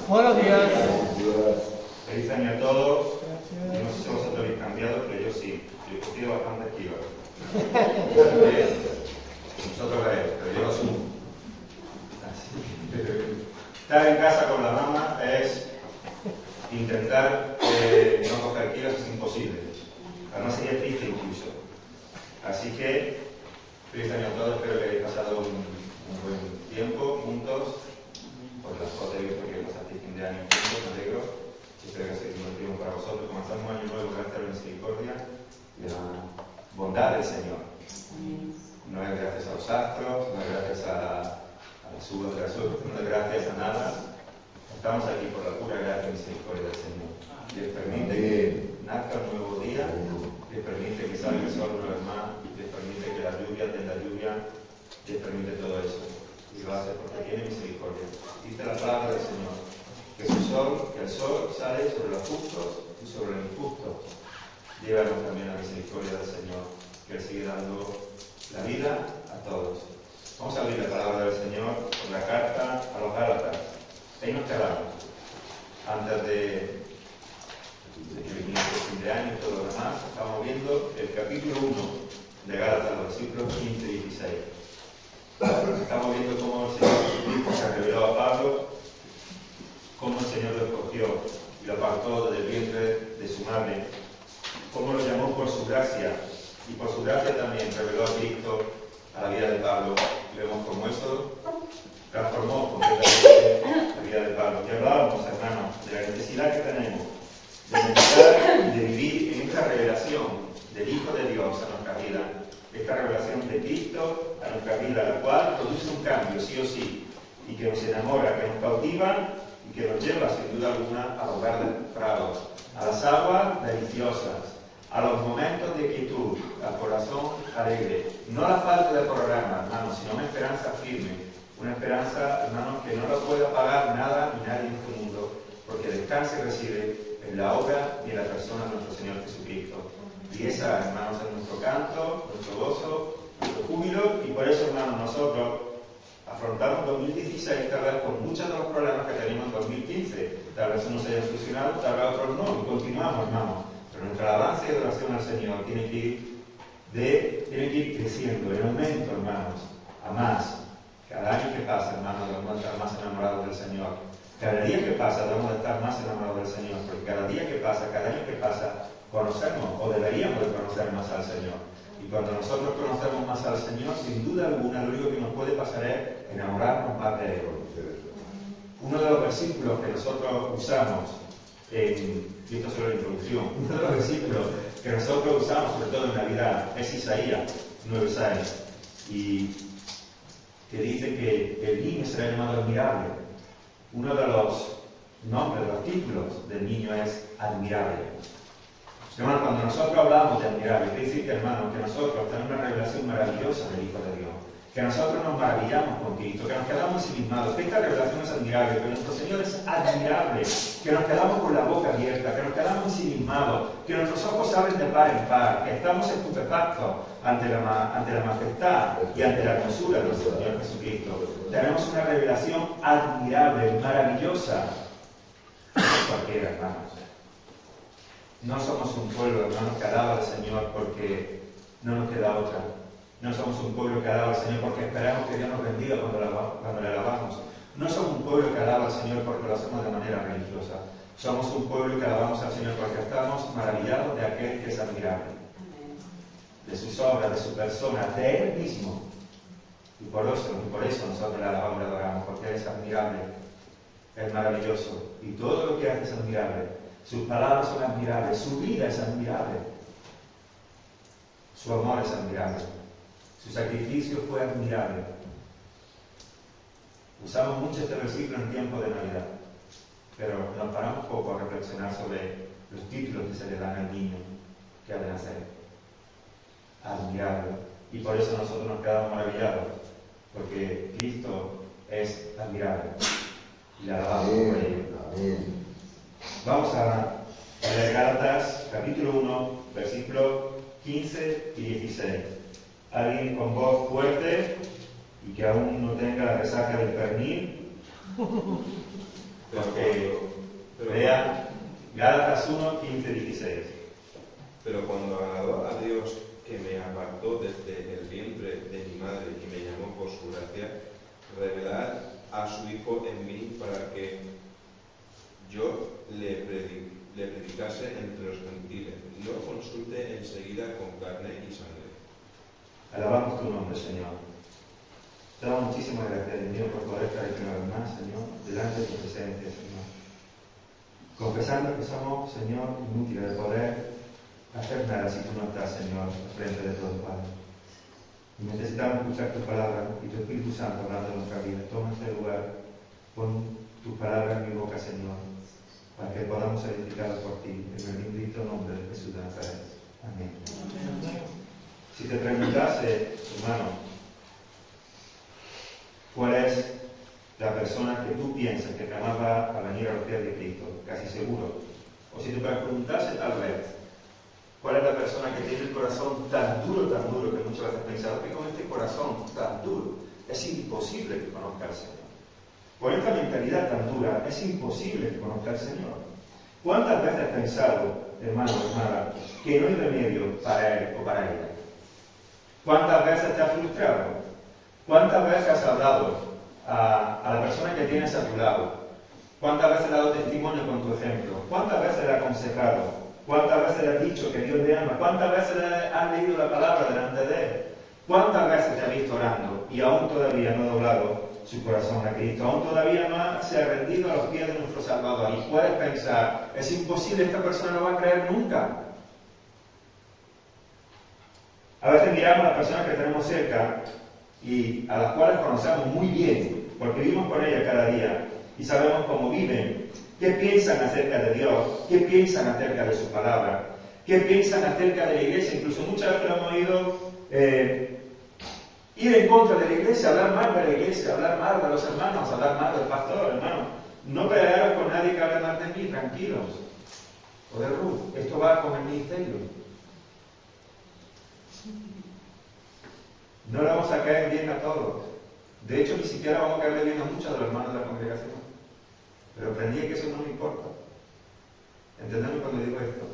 Buenos días. Feliz año a todos. Yo no sé si vosotros habéis cambiado, pero yo sí. Yo he cogido bastantes kilos. Vosotros veis, pero yo lo asumo. Estar en casa con la mamá es intentar no coger kilos, es imposible. Además sería triste incluso. Así que, feliz año a todos. Espero que hayáis pasado un buen tiempo juntos. Por las fotos he visto que pasasteis fin de año juntos, me alegro. Espero que sea un tiempo para vosotros. Comenzamos un año nuevo gracias a la misericordia y a la bondad del Señor. No es gracias a los astros, no es gracias a las uvas de la suerte, no es gracias a nada. Estamos aquí por la pura gracia y misericordia del Señor. Dios permite que nazca un nuevo día, Dios permite que salga el sol una vez más, Dios permite que la lluvia tenga lluvia, Dios permite todo eso. Y lo hace porque tiene misericordia. Dice la palabra del Señor, que el sol sale sobre los justos y sobre los injustos. Llévanos también a la misericordia del Señor, que Él sigue dando la vida a todos. Vamos a abrir la palabra del Señor con la carta a los Gálatas. Ahí nos quedamos. Antes de que viniera el fin de año y todo lo demás, estamos viendo el capítulo 1 de Gálatas, los versículos 15 y 16. Estamos viendo cómo el Señor Jesucristo se reveló a Pablo, cómo el Señor lo escogió y lo apartó desde el vientre de su madre, cómo lo llamó por su gracia y por su gracia también reveló a Cristo a la vida de Pablo. Y vemos cómo eso transformó completamente la vida de Pablo. Y hablábamos, hermanos, de la necesidad que tenemos de meditar y de vivir en esta revelación del Hijo de Dios a nuestra vida. Esta revelación de Cristo a nuestra vida, la cual produce un cambio, sí o sí, y que nos enamora, que nos cautiva y que nos lleva, sin duda alguna, a los verdes prados, a las aguas deliciosas, a los momentos de quietud, al corazón alegre. No la falta de programa, hermanos, sino una esperanza firme, una esperanza, hermanos, que no lo pueda pagar nada ni nadie en este mundo, porque descansa y reside en la obra y en la persona de nuestro Señor Jesucristo. Y esa, hermanos, es nuestro canto, nuestro gozo, nuestro júbilo, y por eso, hermanos, nosotros afrontamos 2016 tal vez con muchos de los problemas que teníamos en 2015. Tal vez unos se hayan solucionado, tal vez otros no, y continuamos, hermanos. Pero nuestra alabanza y adoración al Señor tiene que ir creciendo, en aumento, hermanos, a más. Cada año que pasa, hermanos, debemos estar más enamorados del Señor. Cada día que pasa debemos estar más enamorados del Señor, porque cada día que pasa, cada año que pasa, conocemos o deberíamos de conocer más al Señor. Y cuando nosotros conocemos más al Señor, sin duda alguna, lo único que nos puede pasar es enamorarnos más de Él. Uno de los versículos que nosotros usamos, y esto es solo la introducción, uno de los versículos que nosotros usamos, sobre todo en Navidad, es Isaías 9:6, y que dice que el niño será llamado admirable. Uno de los nombres, de los títulos del niño es admirable. Hermano, cuando nosotros hablamos de admirable, quiere decir que, hermano, que nosotros tenemos una revelación maravillosa del Hijo de Dios, que nosotros nos maravillamos con Cristo, que nos quedamos ensimismados, que esta revelación es admirable, que nuestro Señor es admirable, que nos quedamos con la boca abierta, que nos quedamos ensimismados, que nuestros ojos abren de par en par, que estamos estupefactos ante la majestad y ante la hermosura de nuestro Señor Jesucristo. Tenemos una revelación admirable, maravillosa. No es cualquiera, hermanos. No somos un pueblo, hermanos, que alaba al Señor porque no nos queda otra. No somos un pueblo que alaba al Señor porque esperamos que Dios nos bendiga cuando le alabamos. No somos un pueblo que alaba al Señor porque lo hacemos de manera religiosa. Somos un pueblo que alabamos al Señor porque estamos maravillados de aquel que es admirable. De sus obras, de su persona, de Él mismo. Y por eso nosotros le alabamos y le adoramos, porque Él es admirable, es maravilloso. Y todo lo que hace es admirable. Sus palabras son admirables, su vida es admirable. Su amor es admirable. Su sacrificio fue admirable. Usamos mucho este versículo en tiempo de Navidad, pero nos paramos poco a reflexionar sobre los títulos que se le dan al niño que ha de nacer. Admirable. Y por eso nosotros nos quedamos maravillados, porque Cristo es admirable. Y le alabamos por ello. Amén. Vamos a leer Gálatas, capítulo 1, versículos 15 y 16. Alguien con voz fuerte y que aún no tenga la resaca del pernil, Lea Gálatas 1, 15, 16. Pero cuando agradó a Dios, que me apartó desde el vientre de mi madre y me llamó por su gracia, revelar a su Hijo en mí para que yo le predicase entre los gentiles, no consulte enseguida con carne y sangre. Alabamos tu nombre, Señor. Te damos muchísimas gracias, Dios, por poder estar aquí una vez más, Señor, delante de tu presencia, Señor. Confesando que somos, Señor, inútiles de poder hacer nada si tú no estás, Señor, al frente de todo, Padre. Y necesitamos escuchar tu palabra y tu Espíritu Santo hablando de nuestra vida. Toma este lugar, pon tu palabra en mi boca, Señor, para que podamos ser edificados por ti, en el bendito nombre de Jesús de Nazaret. Amén. Si te preguntase, hermano, ¿cuál es la persona que tú piensas que jamás va a venir a los pies de Cristo? Casi seguro. O si te preguntase tal vez, ¿cuál es la persona que tiene el corazón tan duro que muchas veces pensado que con este corazón tan duro es imposible que conozca al Señor? Con esta mentalidad tan dura es imposible que conozca al Señor. ¿Cuántas veces has pensado, hermano o hermana, que no hay remedio para él o para ella? ¿Cuántas veces te has frustrado? ¿Cuántas veces has hablado a la persona que tienes a tu lado? ¿Cuántas veces le has dado testimonio con tu ejemplo? ¿Cuántas veces le has aconsejado? ¿Cuántas veces le has dicho que Dios le ama? ¿Cuántas veces le has leído la palabra delante de él? ¿Cuántas veces te has visto orando y aún todavía no ha doblado su corazón a Cristo? Aún todavía no se ha rendido a los pies de nuestro Salvador. Y puedes pensar, es imposible, esta persona no va a creer nunca. A veces miramos a las personas que tenemos cerca y a las cuales conocemos muy bien, porque vivimos con ellas cada día y sabemos cómo viven, qué piensan acerca de Dios, qué piensan acerca de su palabra, qué piensan acerca de la iglesia. Incluso muchas veces lo hemos oído ir en contra de la iglesia, hablar mal de la iglesia, hablar mal de los hermanos, hablar mal del pastor. Hermano, no pelearos con nadie que hable mal de mí, tranquilos. O de Ruth, esto va con el ministerio. No le vamos a caer bien a todos. De hecho, ni siquiera vamos a caerle bien a muchos de los hermanos de la congregación. Pero aprendí que eso no me importa. ¿Entendemos cuando digo esto?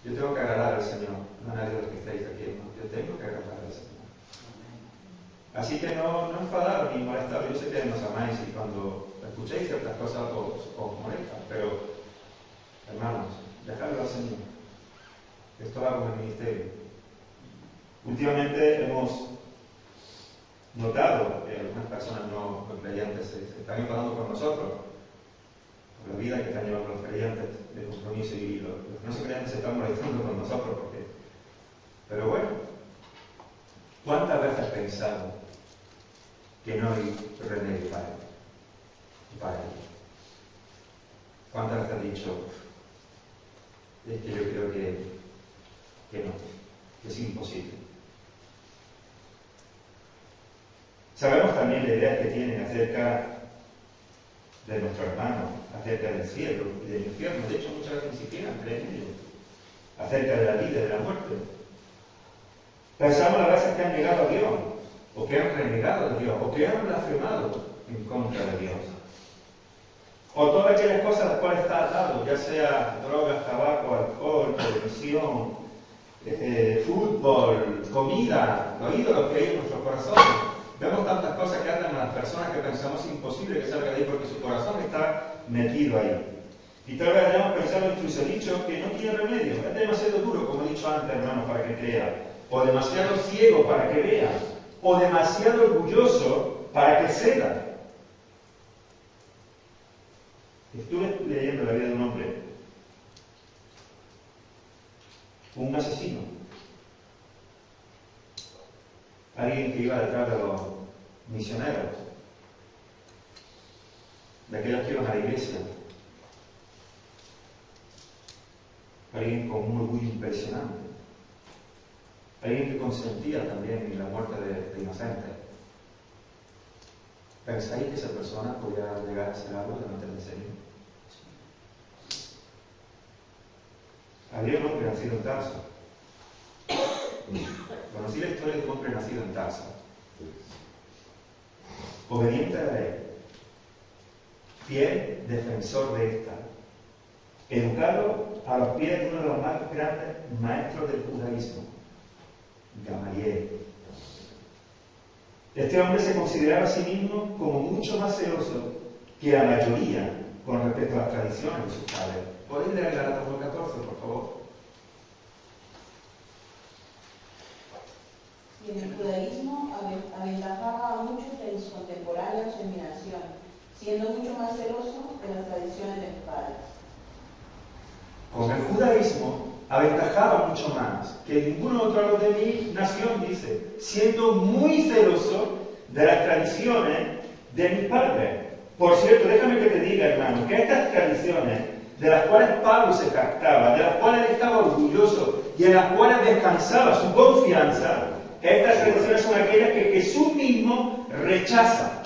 Yo tengo que agradar al Señor, no a nadie de los que estáis aquí, hermano. Yo tengo que agradar al Señor. Así que no enfadaros ni molestaros. Yo sé que nos amáis y cuando escuchéis ciertas cosas os molestan, pero, hermanos, dejadlo al Señor. Esto va con el ministerio. Últimamente hemos notado que algunas personas no creyentes se están enfadando con nosotros por la vida que están llevando los creyentes de compromiso, y los no se creyentes se están molestando con nosotros pero bueno, ¿cuántas veces has pensado que no hay remedio para ello? ¿Cuántas veces has dicho, es que yo creo que no, que es imposible? Sabemos también la idea que tienen acerca de nuestro hermano, acerca del cielo y del infierno. De hecho, muchas veces ni siquiera creen en ello. Acerca de la vida y de la muerte. Pensamos a veces que han negado a Dios, o que han renegado de Dios, o que han blasfemado en contra de Dios. O todas aquellas cosas a las cuales está atado, ya sea drogas, tabaco, alcohol, televisión, fútbol, comida, los ídolos que hay en nuestros corazones. Vemos tantas cosas que andan a las personas que pensamos imposible que salga de ahí porque su corazón está metido ahí. Y tal vez hayamos pensado, incluso dicho, que no tiene remedio. Es demasiado duro, como he dicho antes, hermano, para que crea. O demasiado ciego para que vea. O demasiado orgulloso para que ceda. Estuve leyendo la vida de un hombre, un asesino, alguien que iba detrás de los misioneros, de aquellos que iban a la iglesia, alguien con un orgullo impresionante, alguien que consentía también en la muerte de inocentes. ¿Pensáis que esa persona podía llegar a ser algo delante del Señor? Había un hombre nacido en Tarso. Conocí la historia de un hombre nacido en Tarso. Obediente a la ley. fiel defensor de esta, educado a los pies de uno de los más grandes maestros del judaísmo, Gamaliel. Este hombre se consideraba a sí mismo como mucho más celoso que la mayoría con respecto a las tradiciones de sus padres. ¿Podéis leer Gálatas 14, por favor? Y en el judaísmo aventajaba a muchos de los contemporáneos en mi nación, siendo mucho más celoso de las tradiciones de mis padres. Con el judaísmo aventajaba mucho más que ningún otro de mi nación, dice, siendo muy celoso de las tradiciones de mis padres. Por cierto, déjame que te diga, hermano, que estas tradiciones de las cuales Pablo se jactaba, de las cuales él estaba orgulloso y en las cuales descansaba su confianza, estas tradiciones son aquellas que Jesús mismo rechaza.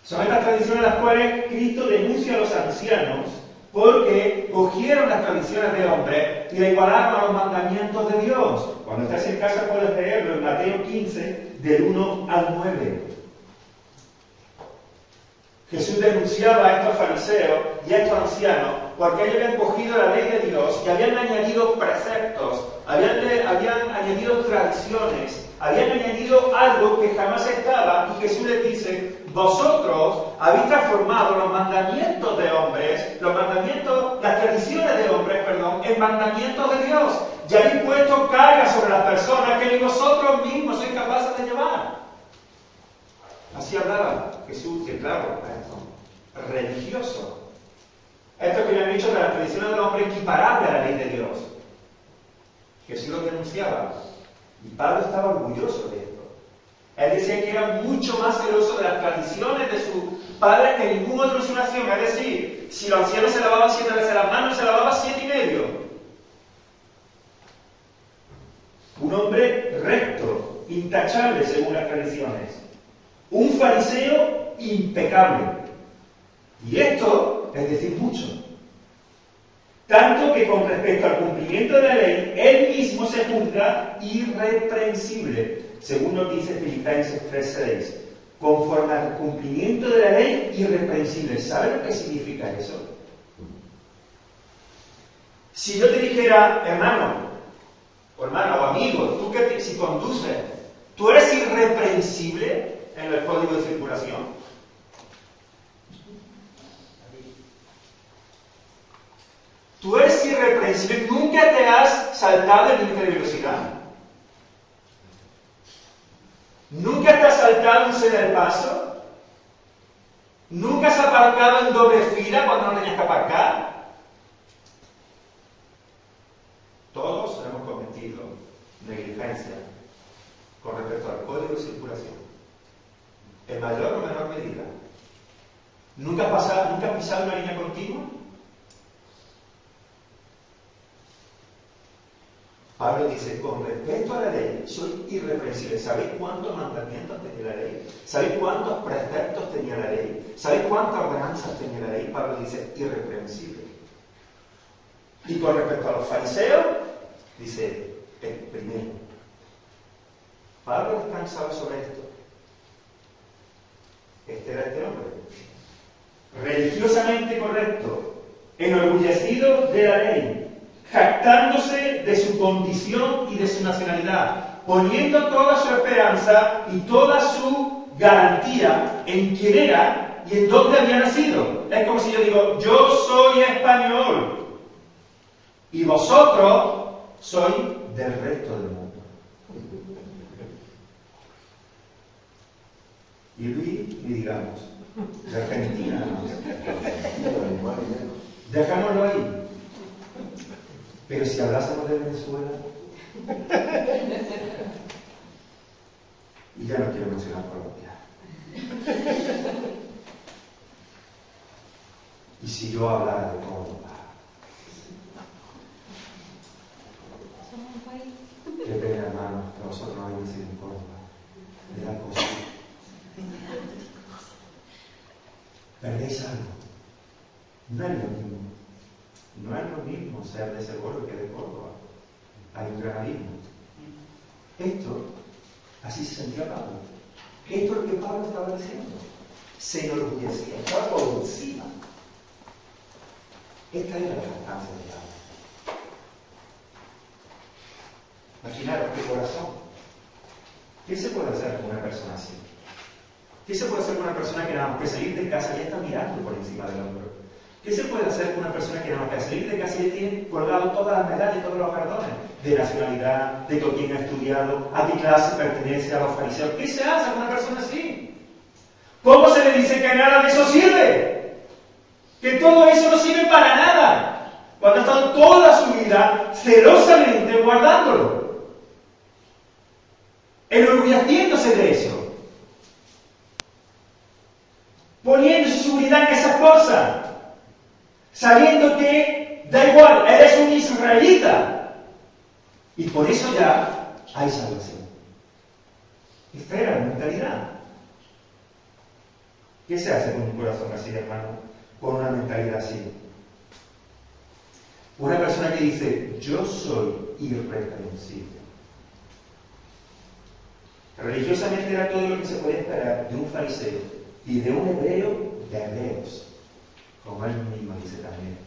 Son estas tradiciones las cuales Cristo denuncia a los ancianos porque cogieron las tradiciones de hombres y la igualaron a los mandamientos de Dios. Cuando estás en casa puedes leerlo en Mateo 15, del 1 al 9. Jesús denunciaba a estos fariseos y a estos ancianos porque ellos habían cogido la ley de Dios y habían añadido preceptos, habían añadido tradiciones, habían añadido algo que jamás estaba, y Jesús les dice: vosotros habéis transformado los mandamientos de hombres, las tradiciones de hombres, en mandamientos de Dios, y habéis puesto cargas sobre las personas que ni vosotros mismos sois capaces de llevar. Así hablaba Jesús, que claro, religioso. Esto que le han dicho de las tradiciones del hombre equiparable a la ley de Dios. Jesús lo denunciaba. Y Pablo estaba orgulloso de esto. Él decía que era mucho más celoso de las tradiciones de su padre que ningún otro en su nación. Es decir, si los ancianos se lavaban 7 veces las manos, se lavaba 7 y medio. Un hombre recto, intachable según las tradiciones. Un fariseo impecable. Y esto es decir mucho. Tanto que con respecto al cumplimiento de la ley, él mismo se juzga irreprensible, según nos dice Filipenses 3:6. Conforme al cumplimiento de la ley, irreprensible. ¿Sabe lo que significa eso? Si yo te dijera, hermano o amigo, tú que si conduces, ¿tú eres irreprensible en el código de circulación? Tú eres irreprensible, nunca te has saltado el límite de velocidad. Nunca te has saltado un ceder el paso. Nunca has aparcado en doble fila cuando no tenías que aparcar. Todos hemos cometido negligencia con respecto al código de circulación, en mayor o menor medida. ¿Nunca has pisado una línea continua? Pablo dice, con respecto a la ley, soy irreprensible. ¿Sabéis cuántos mandamientos tenía la ley? ¿Sabéis cuántos preceptos tenía la ley? ¿Sabéis cuántas ordenanzas tenía la ley? Pablo dice, irreprensible. Y con respecto a los fariseos, dice, el primero. Pablo descansaba sobre esto. Este era este hombre. Religiosamente correcto, enorgullecido de la ley, jactándose de su condición y de su nacionalidad, poniendo toda su esperanza y toda su garantía en quién era y en dónde había nacido. Es como si yo digo, yo soy español y vosotros sois del resto del mundo. Y Luis, ni digamos, de Argentina, ¿no? Dejámoslo ahí. Pero si hablásemos de Venezuela, y ya no quiero mencionar Colombia. Y si yo hablara de Córdoba, qué pena, hermano, que vosotros no habéis nacido en Córdoba. Me da cosa. Perdéis algo. No es lo mismo. No es lo mismo ser de Segovia que de Córdoba. Hay un gran abismo. Esto, así se sentía Pablo. Esto es lo que Pablo estaba diciendo. se enorgullecía, estaba por encima. Esta era la jactancia de Pablo. Imaginaros qué corazón. ¿Qué se puede hacer con una persona así? ¿Qué se puede hacer con una persona que nada más que salir de casa ya está mirando por encima del hombro? ¿Qué se puede hacer con una persona que nada más que salir de casa ya tiene colgado todas las medallas y todos los galardones? De nacionalidad, de con quién ha estudiado, a qué clase pertenece, a los fariseos. ¿Qué se hace con una persona así? ¿Cómo se le dice que nada de eso sirve? Que todo eso no sirve para nada. Cuando ha estado toda su vida celosamente guardándolo. Enorgulleciéndose de eso. Poniendo su seguridad en esas cosas. Sabiendo que da igual, eres un israelita. Y por eso ya hay salvación. Esta era la mentalidad. ¿Qué se hace con un corazón así, hermano? Con una mentalidad así. Una persona que dice, yo soy irreprensible. Religiosamente era todo lo que se podía esperar de un fariseo y de un hebreo de hebreos, como él mismo dice también.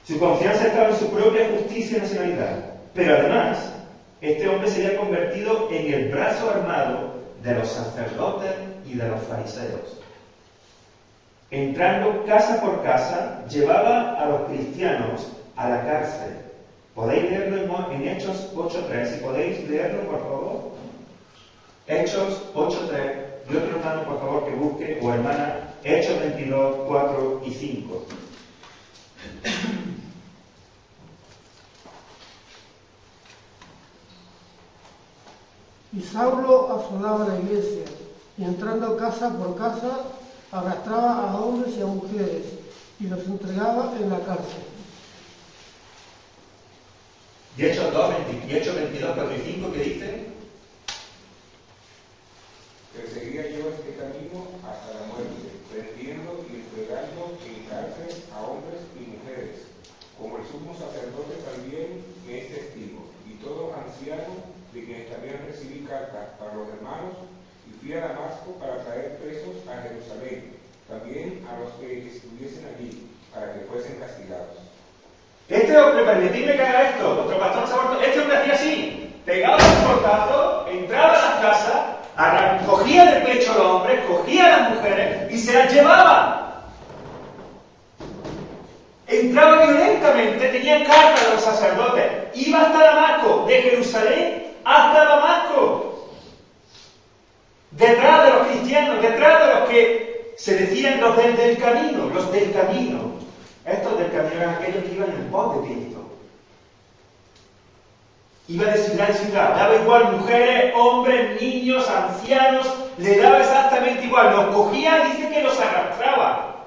Su confianza estaba en su propia justicia y nacionalidad, pero además, este hombre se había convertido en el brazo armado de los sacerdotes y de los fariseos. Entrando casa por casa, llevaba a los cristianos a la cárcel. Podéis leerlo en Hechos 8.3, si podéis leerlo, por favor. Hechos 8.3, y otro hermano, por favor, que busque, o hermana, Hechos 22, 4 y 5. Y Saulo asolaba la iglesia, y entrando casa por casa, arrastraba a hombres y a mujeres, y los entregaba en la cárcel. Y Hechos 22, 4 y 5, ¿qué dice? Perseguía yo este camino hasta la muerte, prendiendo y entregando en cárcel a hombres y mujeres, como el sumo sacerdote también me es testigo, y todo anciano de quienes también recibí cartas para los hermanos, y fui a Damasco para traer presos a Jerusalén, también a los que estuviesen allí, para que fuesen castigados. Este hombre, permitidme que haga esto, nuestro pastor se ha muerto, este hombre hacía así, pegaba un portazo, entraba a las casas, cogía del pecho a los hombres, cogía a las mujeres y se las llevaba. Entraba violentamente, tenía carta de los sacerdotes, iba hasta Damasco, de Jerusalén hasta Damasco, detrás de los cristianos, detrás de los que se decían los del camino, los del camino. Estos del camino eran aquellos que iban en pos de Cristo. Iba de ciudad en ciudad, daba igual mujeres, hombres, niños, ancianos, le daba exactamente igual. Los cogía, dice que los arrastraba.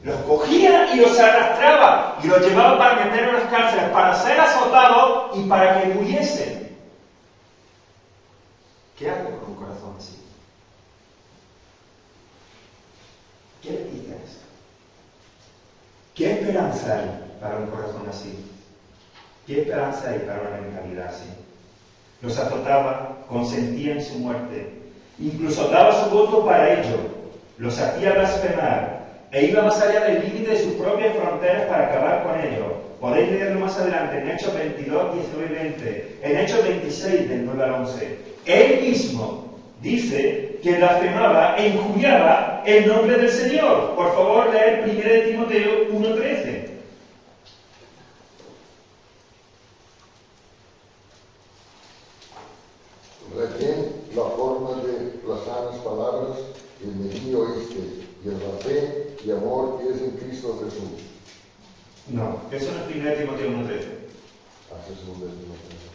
Los cogía y los arrastraba y los llevaba para meter en las cárceles, para ser azotados y para que muriesen. ¿Qué hago con un corazón así? ¿Qué le dices? ¿Qué esperanza hay para un corazón así? ¿Qué esperanza hay para una mentalidad así? Los azotaba, consentía en su muerte, incluso daba su voto para ello, los hacía blasfemar e iba más allá del límite de sus propias fronteras para acabar con ellos. Podéis leerlo más adelante en Hechos 22, 19 y 20, en Hechos 26, del 9 al 11. Él mismo dice que blasfemaba e injuriaba el nombre del Señor. Por favor, leer 1 de Timoteo 1:13. Retén la forma de las sanas palabras que me di oíste, y en la fe y amor que es en Cristo Jesús. No, eso no es 1 de Timoteo 1:13. Hace segundo de Timoteo.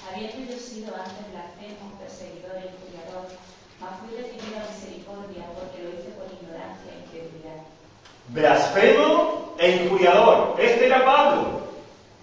Habiendo yo sido antes blasfemo, perseguidor e injuriador, mas fui recibido a misericordia porque lo hice por ignorancia e incredulidad. Blasfemo e injuriador. Este era Pablo.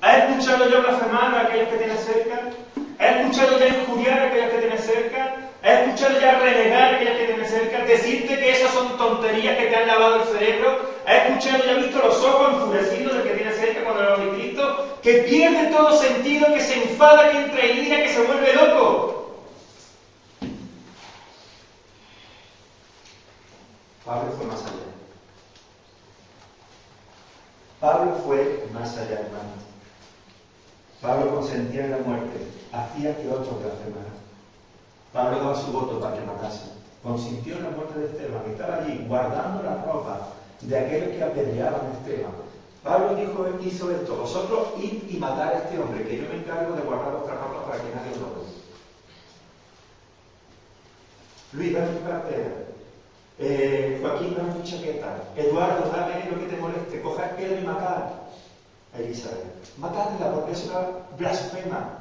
¿Ha escuchado ya blasfemar a aquellos que tienen cerca? ¿Ha escuchado ya injuriar a aquellos que tienen cerca? ¿Ha escuchado ya renegar a aquellos que tienen cerca? Decirte que esas son tonterías que te han lavado el cerebro. ¿Ha escuchado ya visto los ojos enfurecidos del que tiene cerca cuando habla de Cristo? Que pierde todo sentido, que se enfada, que entra en ira, que se vuelve loco. Pablo fue más allá. Pablo fue más allá, hermano. Pablo consentía en la muerte, hacía que otros blasfemaran. Pablo daba su voto para que matasen. Consintió en la muerte de Esteban, que estaba allí guardando la ropa de aquellos que apedreaban a Esteban. Pablo hizo esto: vosotros id y matad a este hombre, que yo me encargo de guardar vuestra ropa para que nadie os lo vea. Luis, dame tu cartera. Joaquín, dame tu chaqueta. Eduardo, dame lo que te moleste. Coja el pelo y matad a Elizabeth. Matadla, porque es una blasfema.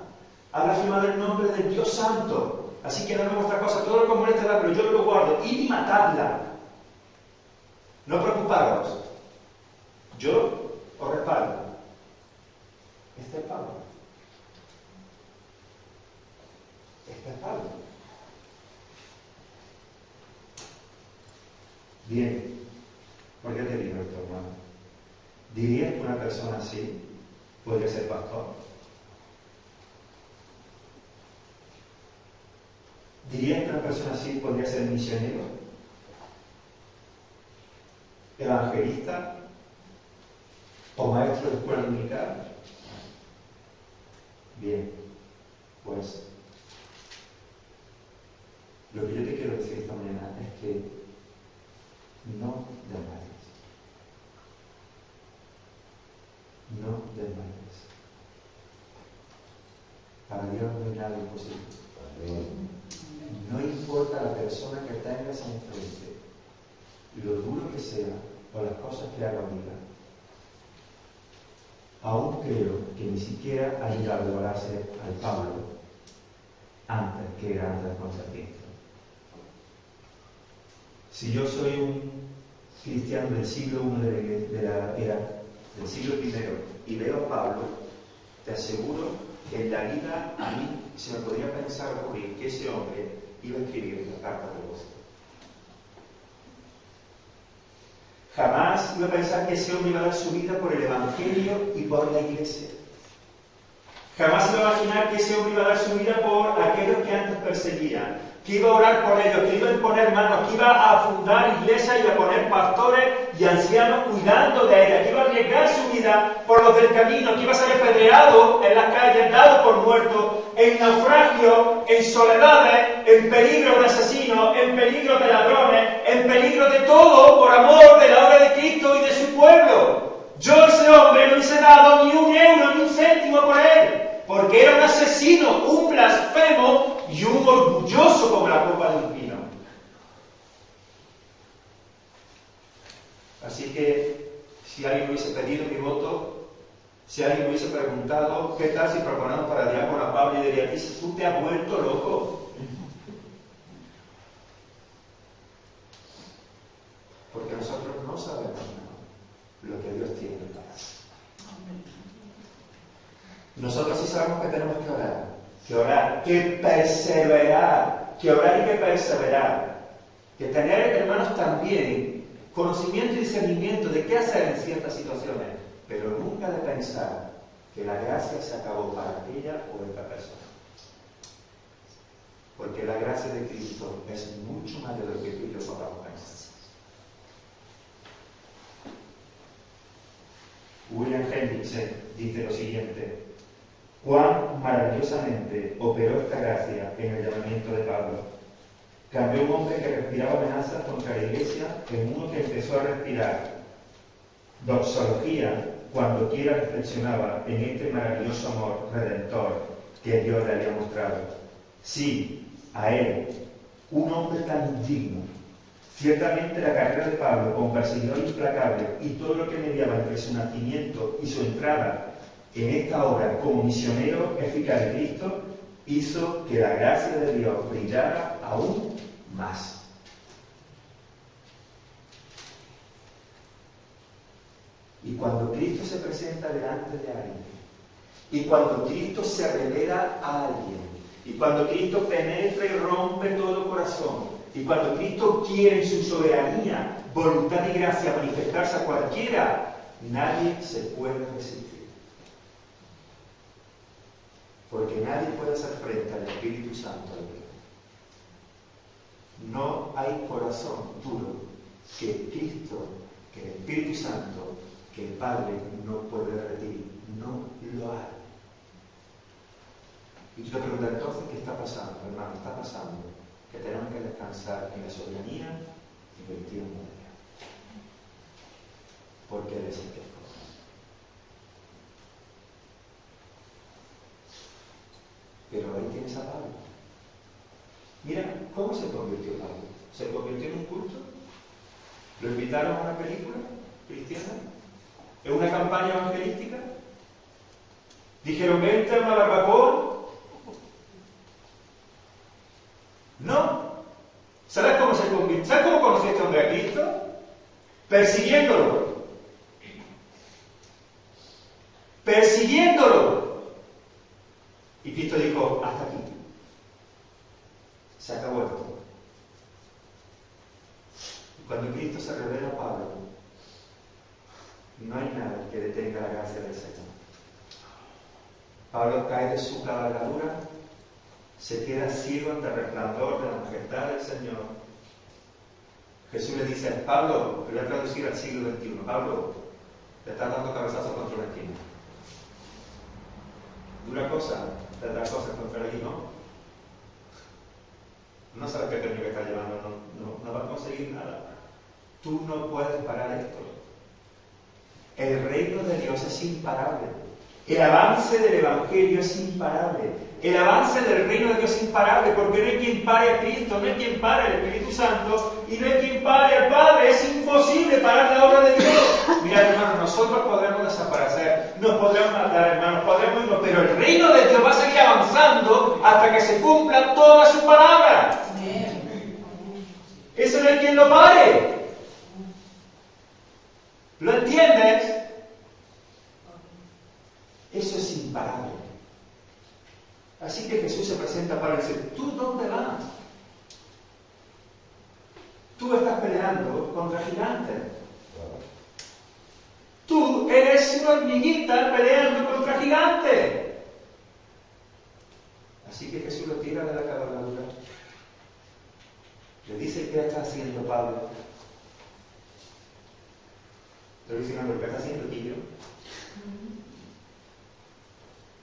Ha blasfemado el nombre del Dios Santo. Así que dame vuestra cosa. Todo lo que os moleste, pero yo lo guardo. Id y matadla. No preocuparos. Yo os respaldo. Este es Pablo. Este es Pablo. Bien, ¿por qué te digo esto, hermano? ¿Dirías que una persona así podría ser pastor? ¿Dirías que una persona así podría ser misionero? ¿Evangelista? ¿O maestro de escuela dominical? Bien, pues lo que yo te quiero decir esta mañana es que no desmayes. No desmayes. Para Dios no hay nada imposible. No importa la persona que tengas enfrente, lo duro que sea o las cosas que haga o diga. Aún creo que ni siquiera ha llegado a lograrse al Pablo antes que era antes contra Cristo. Si yo soy un cristiano del siglo I de la era, del siglo I, y veo a Pablo, te aseguro que en la vida a mí se me podría pensar ocurrir que ese hombre iba a escribir la carta de gozo. Jamás iba a pensar que ese hombre iba a dar su vida por el Evangelio y por la Iglesia. Jamás iba a imaginar que ese hombre iba a dar su vida por aquellos que antes perseguían, que iba a orar por ellos, que iba a imponer manos, que iba a fundar iglesias y a poner pastores y ancianos cuidando de ellas, que iba a arriesgar su vida por los del camino, que iba a ser apedreado en las calles, dado por muerto, en naufragio, en soledades, en peligro de asesinos, en peligro de ladrones, en peligro de todo por amor de la obra de Cristo y de su pueblo. Yo a ese hombre no hubiese dado ni un euro ni un céntimo por él, porque era un asesino, un blasfemo y un orgulloso como la copa de un vino. Así que, si alguien hubiese pedido mi voto, si alguien hubiese preguntado, ¿qué tal si proponemos para diácono a Pablo? Y diría, tú te has vuelto loco. Porque nosotros no sabemos lo que Dios tiene para nosotros. Nosotros sí sabemos que tenemos que orar, que perseverar, que orar y que perseverar, que tener, hermanos, también conocimiento y discernimiento de qué hacer en ciertas situaciones, pero nunca de pensar que la gracia se acabó para aquella o esta persona. Porque la gracia de Cristo es mucho mayor de lo que tú y yo podamos pensar. William Hendrickson dice lo siguiente: cuán maravillosamente operó esta gracia en el llamamiento de Pablo. Cambió un hombre que respiraba amenazas contra la iglesia en uno que empezó a respirar doxología cuando quiera reflexionaba en este maravilloso amor redentor que Dios le había mostrado. Sí, a él, un hombre tan indigno. Ciertamente la carrera de Pablo como perseguidor implacable y todo lo que mediaba entre su nacimiento y su entrada en esta obra como misionero eficaz de Cristo hizo que la gracia de Dios brillara aún más. Y cuando Cristo se presenta delante de alguien, y cuando Cristo se revela a alguien, y cuando Cristo penetra y rompe todo corazón, y cuando Cristo quiere en su soberanía, voluntad y gracia manifestarse a cualquiera, nadie se puede resistir. Porque nadie puede hacer frente al Espíritu Santo de Dios. No hay corazón duro que Cristo, que el Espíritu Santo, que el Padre no puede derretir, no lo hay. Y tú te preguntas entonces, ¿qué está pasando, hermano? Está pasando que tenemos que descansar en la soberanía y el tiempo de Dios. Porque Él es el que escoge. Pero ahí tienes a Pablo. Mira, ¿cómo se convirtió Pablo? ¿Se convirtió en un culto? ¿Lo invitaron a una película cristiana? ¿En una campaña evangelística? ¿Dijeron, vente a una barbacoa? No. ¿Sabes cómo se convirtió? ¿Sabes cómo conoció este hombre a Cristo? Persiguiéndolo. Persiguiéndolo. Y Cristo dijo, hasta aquí. Se acabó esto. Y cuando Cristo se revela a Pablo, no hay nada que detenga la gracia del Señor. Pablo cae de su cabalgadura, se queda ciego ante el resplandor de la majestad del Señor. Jesús le dice, Pablo, que voy a traducir al siglo XXI, Pablo, te estás dando cabezazos contra la esquina. Dura cosa, te das cosas contra el ¿no? No sabes qué camino que está llevando, no vas a conseguir nada. Tú no puedes parar esto. El reino de Dios es imparable. El avance del Evangelio es imparable. El avance del reino de Dios es imparable, porque no hay quien pare a Cristo, no hay quien pare al Espíritu Santo y no hay quien pare al Padre. Es imposible parar la obra de Dios. Mirad, hermanos, nosotros podremos desaparecer, nos podremos matar, hermanos, podremos irnos, pero el reino de Dios va a seguir avanzando hasta que se cumpla toda su palabra. Eso no hay quien lo pare. ¿Lo entiendes? Eso es imparable. Así que Jesús se presenta para decir, ¿tú dónde vas? Tú estás peleando contra gigantes. Tú eres una hormiguita peleando contra gigantes. Así que Jesús lo tira de la cabalgadura. Le dice, ¿qué está haciendo Pablo? Le dice, ¿qué está haciendo Tío?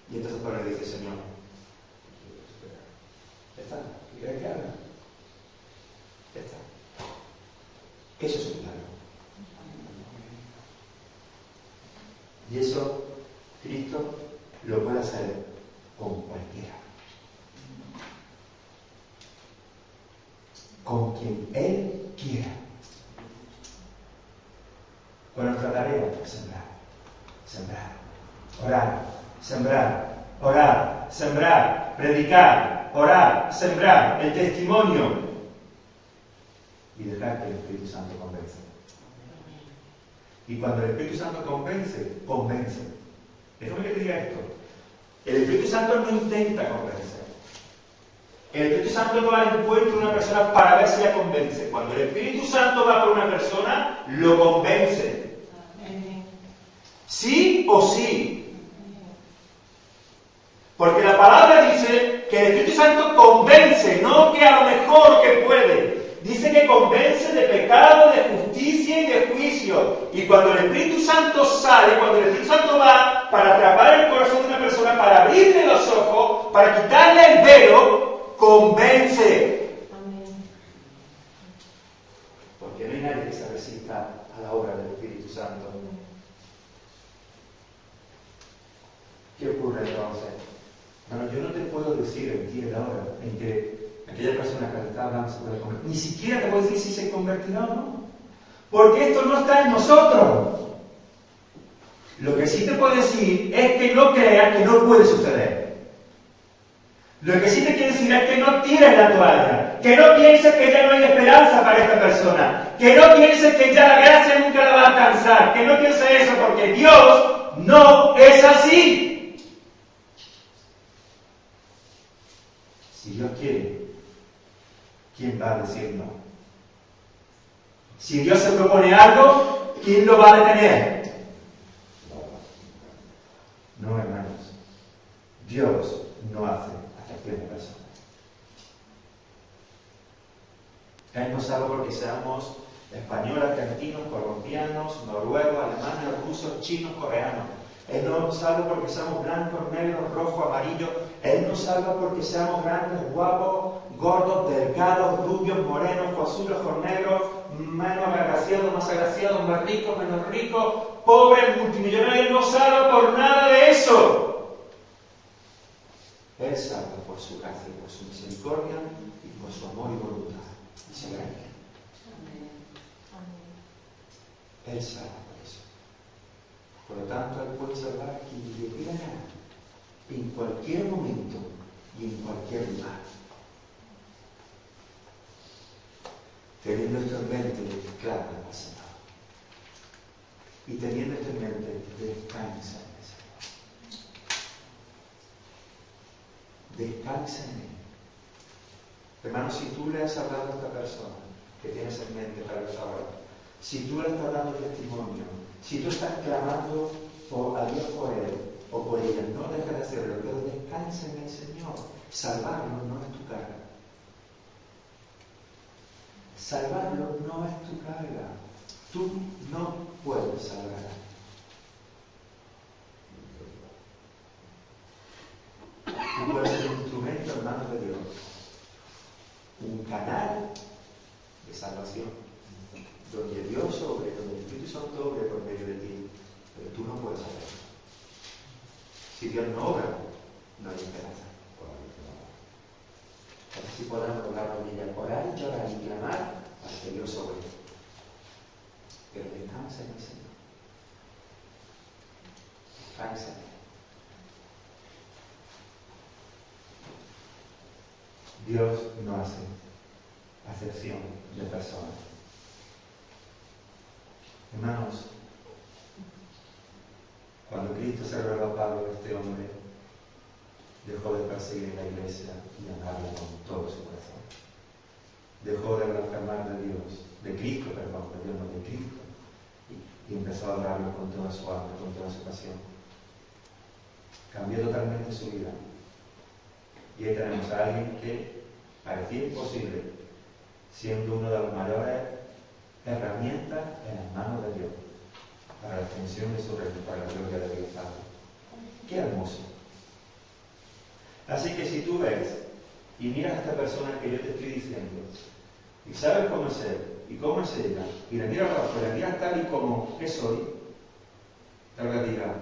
Y entonces Pablo le dice, Señor, ya está, ¿qué quieres que haga? Ya está. Eso es un milagro. Y eso Cristo lo puede hacer con cualquiera. Con quien Él quiera. Con nuestra tarea, sembrar, sembrar, orar, sembrar, orar, sembrar, predicar, orar, sembrar, el testimonio y dejar que el Espíritu Santo convence. Y cuando el Espíritu Santo convence, convence. Déjame que te diga esto. El Espíritu Santo no intenta convencer. El Espíritu Santo no va al encuentro de una persona para ver si la convence. Cuando el Espíritu Santo va por una persona, lo convence. ¿Sí o sí? Porque la palabra dice que el Espíritu Santo convence, no que a lo mejor que puede. Dice que convence de pecado, de justicia y de juicio. Y cuando el Espíritu Santo sale, cuando el Espíritu Santo va para atrapar el corazón de una persona, para abrirle los ojos, para quitarle el velo, convence. Porque no hay nadie que se resista a la obra del Espíritu Santo. ¿Qué ocurre entonces? Bueno, yo no te puedo decir el día y la hora en que aquella persona que te está hablando se puede convertir. Ni siquiera te puedo decir si se convertirá o no. Porque esto no está en nosotros. Lo que sí te puedo decir es que no creas que no puede suceder. Lo que sí te quiero decir es que no tires la toalla. Que no pienses que ya no hay esperanza para esta persona. Que no pienses que ya la gracia nunca la va a alcanzar. Que no pienses eso porque Dios no es así. Si Dios quiere, ¿quién va a decir no? Si Dios se propone algo, ¿quién lo va a detener? No, hermanos. Dios no hace acepción de personas. Él no sabe porque seamos Español, argentinos, colombianos, noruegos, alemanes, rusos, chinos, coreanos. Él no nos salva porque seamos blancos, negros, rojos, amarillos. Él nos salva porque seamos grandes, guapos, gordos, delgados, rubios, morenos, ojos azules, ojos negros, menos agraciados, más agraciados, más ricos, menos ricos, pobres, multimillonarios. Él no salva por nada de eso. Él salva por su gracia, por su misericordia y por su amor y voluntad. Y su gracia. Él salva por eso. Por lo tanto, Él puede salvar a quien le diera gana, en cualquier momento y en cualquier lugar. Teniendo esto en mente, clama al Señor. Y teniendo esto en mente, descansa en el Señor. Descansa en Él. Hermano, si tú le has hablado a esta persona que tienes en mente para esta hora, si tú le estás dando testimonio, si tú estás clamando a Dios por él o por ella, no dejes de hacerlo, pero descansa en el Señor. Salvarlo no es tu carga. Salvarlo no es tu carga. Tú no puedes salvar a alguien. Tú puedes ser un instrumento en manos de Dios, un canal de salvación, donde Dios obre, donde el Espíritu Santo obre por medio de ti, pero tú no puedes hacerlo. Si Dios no obra, no hay esperanza. Así podemos doblar rodillas, orar, llorar y clamar para que Dios obre. Pero descansa en el Señor. Descansa en Él. Dios no hace acepción de personas. Hermanos, cuando Cristo se reveló a Pablo, este hombre dejó de perseguir la iglesia y amarla con todo su corazón. Dejó de blasfemar de Dios, de Cristo, perdón, de Dios, no de Cristo, y empezó a adorarlo con toda su alma, con toda su pasión. Cambió totalmente su vida. Y ahí tenemos a alguien que parecía imposible, siendo uno de los mayores herramientas en las manos de Dios para la extensión de su reino, para la gloria de Dios Padre. ¡Qué hermoso! Así que si tú ves y miras a esta persona que yo te estoy diciendo y sabes cómo es él y cómo es ella y la miras para afuera, la miras tal y como es hoy, tal vez digas,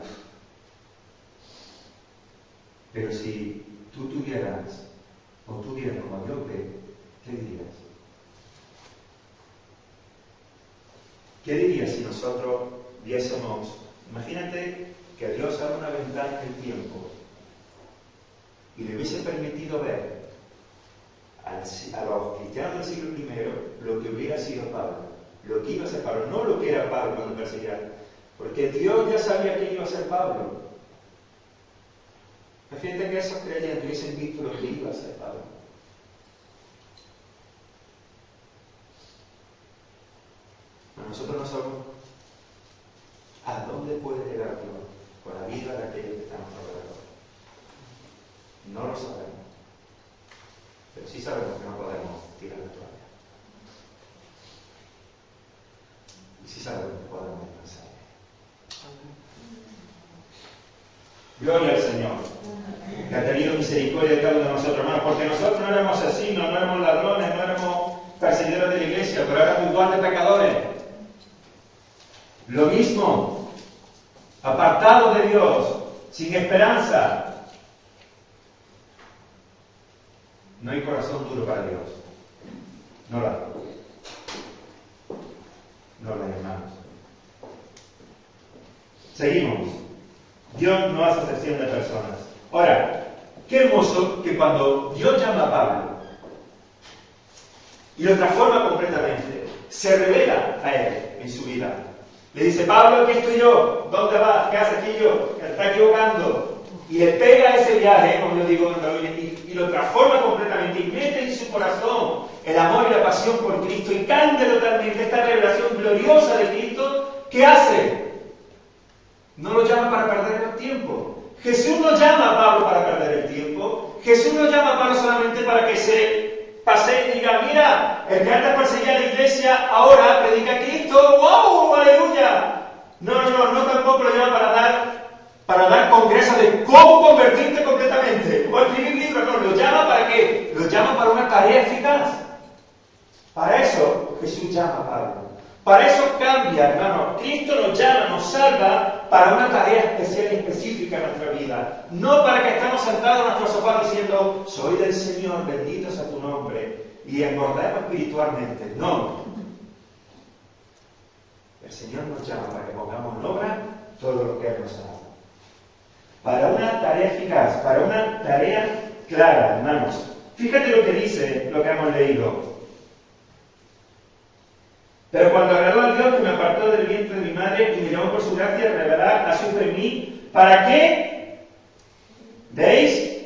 pero si tú tuvieras o tú vieras como Dios ve, ¿qué dirías? ¿Qué dirías si nosotros viésemos, imagínate que Dios abre una ventana en el tiempo y le hubiese permitido ver a los cristianos del siglo I lo que hubiera sido Pablo, lo que iba a ser Pablo, no lo que era Pablo cuando perseguía, porque Dios ya sabía que iba a ser Pablo. Imagínate que esos creyentes hubiesen visto lo que iba a ser Pablo. Pero nosotros no sabemos a dónde puede llegar Dios con la vida de aquellos que están a nuestro alrededor. No lo sabemos. Pero sí sabemos que no podemos tirar la toalla. Y sí sabemos que podemos descansar. Gloria al Señor, que ha tenido misericordia de cada uno de nosotros, hermanos, porque nosotros no éramos asesinos, no éramos ladrones, no éramos perseguidores de la iglesia, pero éramos igual de pecadores. Lo mismo, apartados de Dios, sin esperanza. No hay corazón duro para Dios. No lo hay. No lo hay, hermanos. Seguimos. Dios no hace excepción de personas. Ahora, qué hermoso que cuando Dios llama a Pablo y lo transforma completamente, se revela a él en su vida. Le dice, Pablo, aquí estoy yo. ¿Dónde vas? ¿Qué haces aquí yo? Me está equivocando. Y le pega ese viaje, como yo digo, y lo transforma completamente y mete en su corazón el amor y la pasión por Cristo y cambia totalmente esta revelación gloriosa de Cristo. ¿Qué hace? No lo llama para perder el tiempo. Jesús no llama a Pablo para perder el tiempo. Jesús no llama a Pablo solamente para que se pase y diga, mira, el que antes perseguía a la iglesia ahora predica a Cristo, ¡wow! ¡Aleluya! No tampoco lo llama para dar congresos de cómo convertirte completamente, o escribir libros, no, lo llama ¿para qué? Lo llama para una tarea eficaz. Para eso Jesús llama a Pablo. Para eso cambia, hermano. Cristo nos llama, nos salva para una tarea especial y específica en nuestra vida. No para que estemos sentados en nuestro sofá diciendo, soy del Señor, bendito sea tu nombre, y engordemos espiritualmente. No. El Señor nos llama para que pongamos en obra todo lo que Él nos ha dado. Para una tarea eficaz, para una tarea clara, hermanos. Fíjate lo que dice, lo que hemos leído. Pero cuando agradó a Dios que me apartó del vientre de mi madre y me llamó por su gracia, revelar a su fe en mí, ¿para qué? ¿Veis?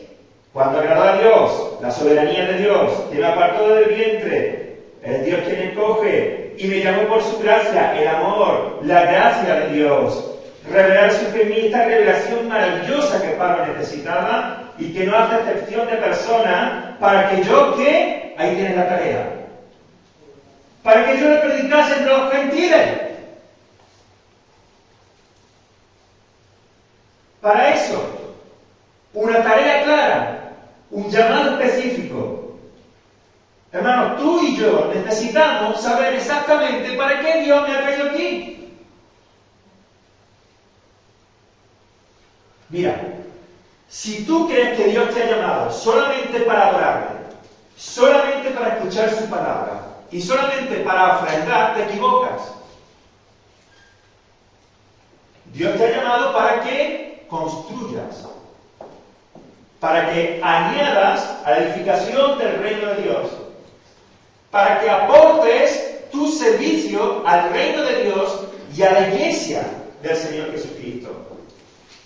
Cuando agradó a Dios, la soberanía de Dios, que me apartó del vientre, el Dios que me coge y me llamó por su gracia, el amor, la gracia de Dios, revelar su fe en mí, esta revelación maravillosa que Pablo necesitaba y que no hace excepción de persona, para que yo, ¿qué? Ahí tienes la tarea. Para que yo le predicase entre los gentiles. Para eso, una tarea clara, un llamado específico. Hermanos, tú y yo necesitamos saber exactamente para qué Dios me ha traído aquí. Mira, si tú crees que Dios te ha llamado solamente para adorarle, solamente para escuchar su palabra, y solamente para ofrendar, te equivocas. Dios te ha llamado para que construyas, para que añadas a la edificación del reino de Dios, para que aportes tu servicio al reino de Dios y a la iglesia del Señor Jesucristo.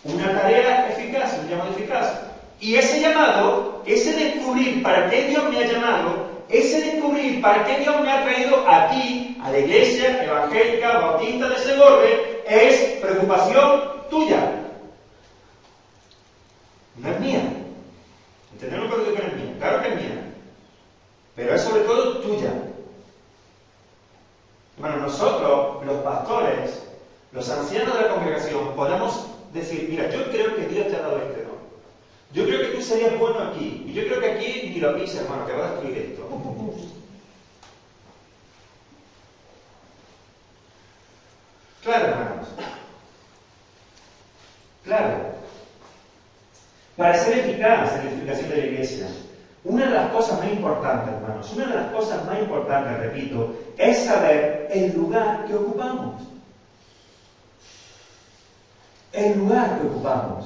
Una tarea eficaz, un llamado eficaz. Y ese llamado, ese descubrir para qué Dios me ha llamado, ese descubrir para qué Dios me ha traído aquí, a la iglesia evangélica bautista de Segorbe, es preocupación tuya. No es mía. ¿Entendemos lo que digo que no es mía? Claro que es mía. Pero es sobre todo tuya. Bueno, nosotros, los pastores, los ancianos de la congregación, podemos decir, mira, yo creo que Dios te ha dado este don. Yo creo que tú serías bueno aquí. Y yo creo que aquí ni lo pises, hermano, que va a destruir esto. Claro, hermanos. Claro. Para ser eficaz en la edificación de la iglesia, una de las cosas más importantes, hermanos, una de las cosas más importantes, repito, es saber el lugar que ocupamos. El lugar que ocupamos.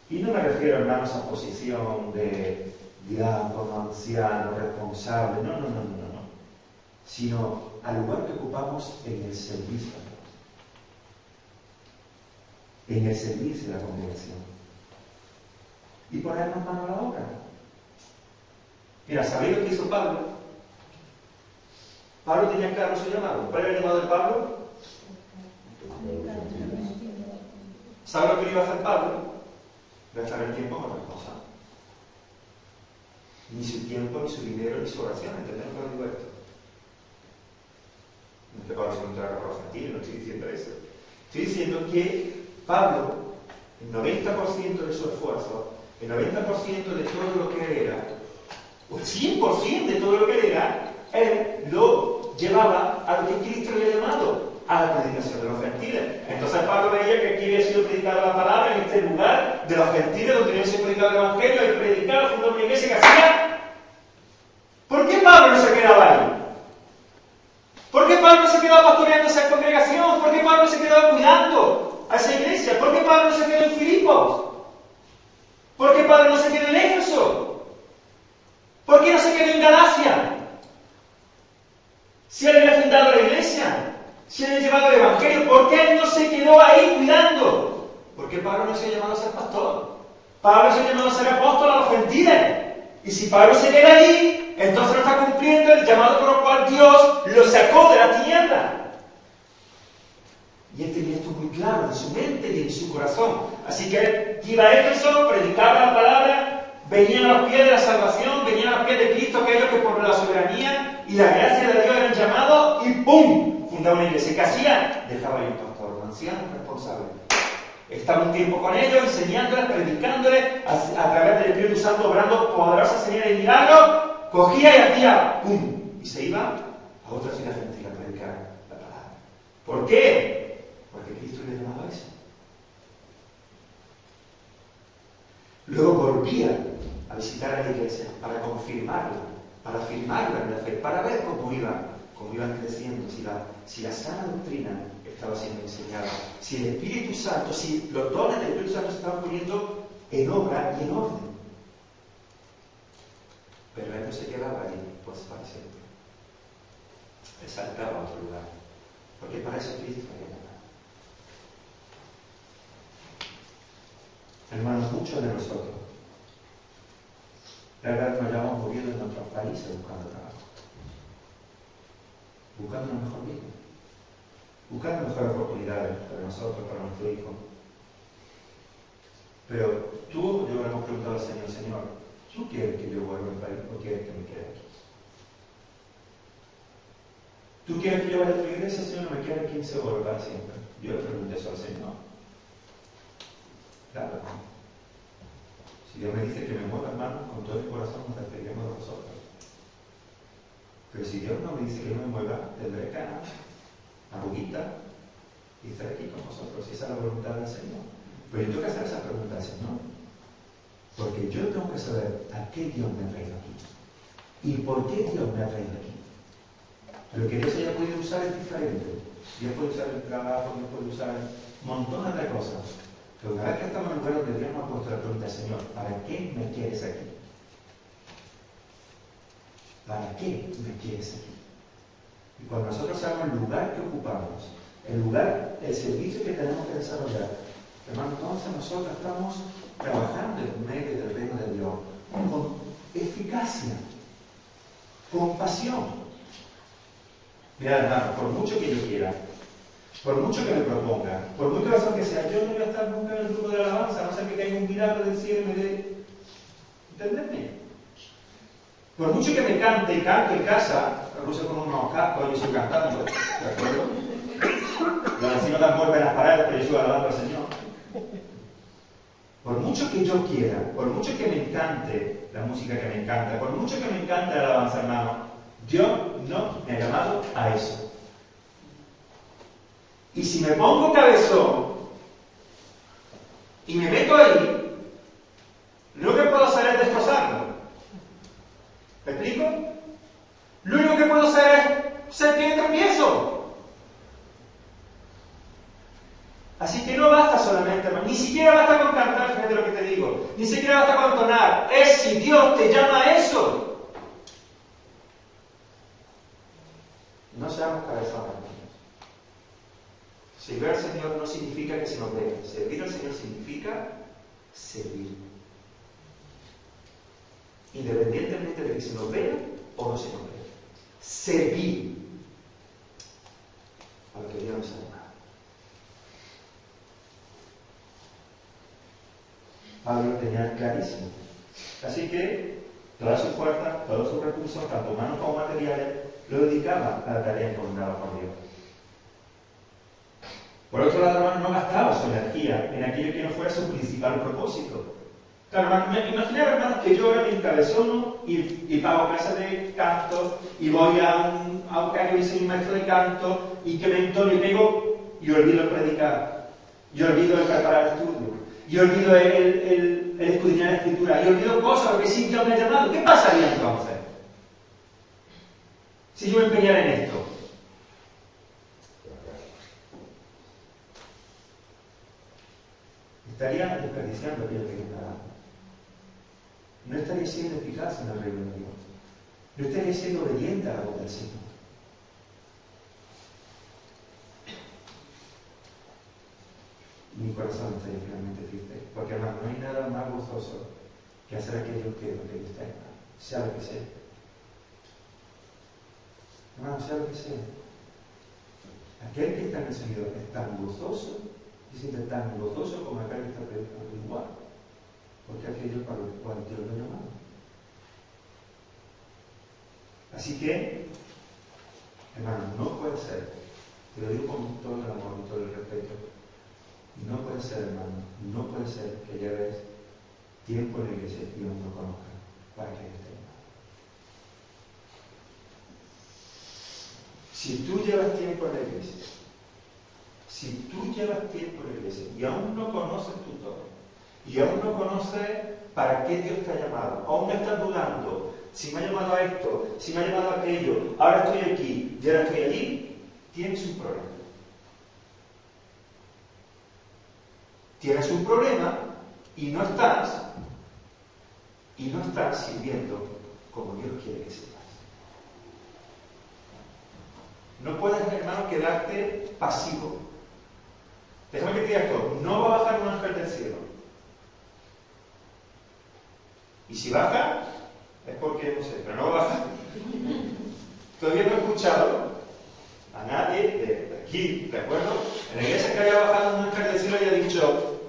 Y no me refiero, hermanos, a posición de diácono, anciano, responsable, no. Sino al lugar que ocupamos en el servicio a Dios. En el servicio de la congregación. Y ponernos mano a la obra. Mira, ¿sabéis lo que hizo Pablo? Pablo tenía claro su llamado. ¿Cuál era el llamado de Pablo? ¿Sabe lo que le iba a hacer Pablo? Gastar el tiempo en otra cosa. Ni su tiempo, ni su dinero, ni su oración. ¿Entendemos lo que digo esto? No te Pablo se encontrar con los gentiles, no estoy diciendo eso. Estoy diciendo que Pablo, el 90% de su esfuerzo, el 90% de todo lo que él era, o el 100% de todo lo que él era, él lo llevaba a lo que Cristo le había llamado, a la predicación de los gentiles. Entonces Pablo veía que aquí había sido predicada la palabra en este lugar de los gentiles donde había sido predicado el evangelio, y predicaba, fundó una iglesia que hacía. ¿Por qué Pablo no se quedaba ahí? ¿Por qué Pablo no se quedaba pastoreando esa congregación? ¿Por qué Pablo no se quedaba cuidando a esa iglesia? ¿Por qué Pablo no se quedó en Filipos? ¿Por qué Pablo no se quedó en Éfeso? ¿Por qué no se quedó en Galacia? Si él había fundado la iglesia, si él había llevado el evangelio, ¿por qué él no se quedó ahí cuidando? Porque Pablo no se ha llamado a ser pastor. Pablo se ha llamado a ser apóstol a los gentiles. Y si Pablo se queda allí, entonces no está cumpliendo el llamado por el cual Dios lo sacó de la tiniebla. Y él tenía esto muy claro en su mente y en su corazón. Así que él iba a Éfeso, predicaba la palabra, Venían a los pies de la salvación, venían a los pies de Cristo, aquellos que por la soberanía y la gracia de Dios eran llamados y ¡pum! Fundaba una iglesia. ¿Qué hacían? Dejaba ahí un pastor, un anciano responsable. Estaba un tiempo con ellos, enseñándoles, predicándoles, a través del Espíritu Santo, obrando poderosas señales y milagros, cogía y hacía ¡pum! Y se iba a otra ciudad gentil a predicar la palabra. ¿Por qué? Porque Cristo le llamaba a eso. Luego volvía a visitar a la iglesia para confirmarla, para afirmarla en la fe, para ver cómo iban creciendo, si la sana doctrina estaba siendo enseñada, si el Espíritu Santo, si los dones del Espíritu Santo se estaban poniendo en obra y en orden. Pero él no se quedaba ahí, pues para siempre. Él saltaba a otro lugar, porque para eso Cristo había llamado. Hermanos, muchos de nosotros, la verdad, nos llevamos moviendo en nuestros países buscando trabajo, buscando una mejor vida, buscando mejores oportunidades para nosotros, para nuestro hijo. Pero tú, yo le hemos preguntado al Señor, Señor, ¿tú quieres que yo vuelva al país o quieres que me quede aquí? ¿Tú quieres que yo vaya a tu iglesia, Señor, o me quede aquí en Segovia para siempre? Yo le pregunté eso al Señor. Claro. Si Dios me dice que me mueva, hermano, con todo el corazón nos despediremos de vosotros. Pero si Dios no me dice que no me mueva, tendré canas, arruguita, y estaré aquí con vosotros. Si esa es la voluntad del Señor. Pero yo tengo que hacer esa pregunta al Señor. Porque yo tengo que saber a qué Dios me ha traído aquí. Y por qué Dios me ha traído aquí. Lo que Dios haya podido usar es diferente. Dios puede usar el trabajo, Dios puede usar montones de cosas. Pero una vez que estamos en el lugar donde Dios nos ha puesto la pregunta, Señor, ¿para qué me quieres aquí? ¿Para qué me quieres aquí? Y cuando nosotros sabemos el lugar que ocupamos, el lugar, el servicio que tenemos que desarrollar, hermano, entonces nosotros estamos trabajando en medio del reino de Dios con eficacia, con pasión. Mira, hermano, por mucho que yo quiera, por mucho que me proponga, por muy corazón que sea, yo no voy a estar nunca en el grupo de la alabanza, a no ser que caiga un milagro del cielo y me dé. ¿Entendedme? Por mucho que me cante y canto en casa, me puse con unos cascos y yo estoy cantando, ¿de acuerdo? Los vecinos dan vueltas en las paredes, pero yo estoy alabando al Señor. Por mucho que yo quiera, por mucho que me encante la música que me encanta, por mucho que me encante la alabanza, hermano, Dios no me ha llamado a eso. Y si me pongo cabezón y me meto ahí, lo que puedo hacer es destrozarlo. ¿Me explico? Lo único que puedo hacer es ser pie de tropiezo. Así que no basta solamente, hermano, ni siquiera basta con cantar, fíjate lo que te digo, ni siquiera basta con entonar, es si Dios te llama a eso. No seamos cabezones. Servir al Señor no significa que se nos vea. Servir al Señor significa servir. Independientemente de que se nos vea o no se nos vea. Servir a lo que Dios nos ha llamado. Pablo lo tenía clarísimo. Así que todas sus fuerzas, todos sus recursos, tanto humanos como materiales, lo dedicaba a la tarea encomendada por Dios. Por otro lado, hermano, no gastaba su energía en aquello que no fuera su principal propósito. Claro, hermano, imaginar, hermano, que yo ahora me encabezono y pago clases de canto y voy a un que dice un maestro de canto y que me entono y pego y olvido el predicar, y olvido el preparar el estudio, y olvido el escudriñar la escritura, y olvido cosas porque sí Dios me ha llamado. ¿Qué pasaría entonces si yo me empeñara en esto? Estaría desperdiciando aquello que me da. No estaría siendo eficaz en el reino de Dios. No estaría siendo obediente a la voz del Señor. Mi corazón estaría finalmente triste, porque hermano, no hay nada más gozoso que hacer aquello que Dios está en, sea lo que sea. Hermano, sea lo que sea. Aquel que está en el Señor es tan gozoso, y siente tan gozoso como aquel que está predicando igual. porque aquello para lo cual Dios lo llamaba. Así que, hermano, no puede ser, te lo digo con todo el amor y todo el respeto, no puede ser, hermano, no puede ser que lleves tiempo en la iglesia y no lo conozcas para que esté. Si tú llevas tiempo en la iglesia, y aún no conoces tu todo, y aún no conoces para qué Dios te ha llamado, aún estás dudando, si me ha llamado a esto, si me ha llamado a aquello, ahora estoy aquí y ahora estoy allí, tienes un problema. Tienes un problema y no estás sirviendo como Dios quiere que sepas. No puedes, hermano, quedarte pasivo. Déjame que te diga esto, no va a bajar un ángel del cielo. Y si baja, es porque, no sé, pero no va a bajar. Todavía no he escuchado a nadie de aquí, ¿de acuerdo? En la iglesia que haya bajado un ángel del cielo y haya dicho,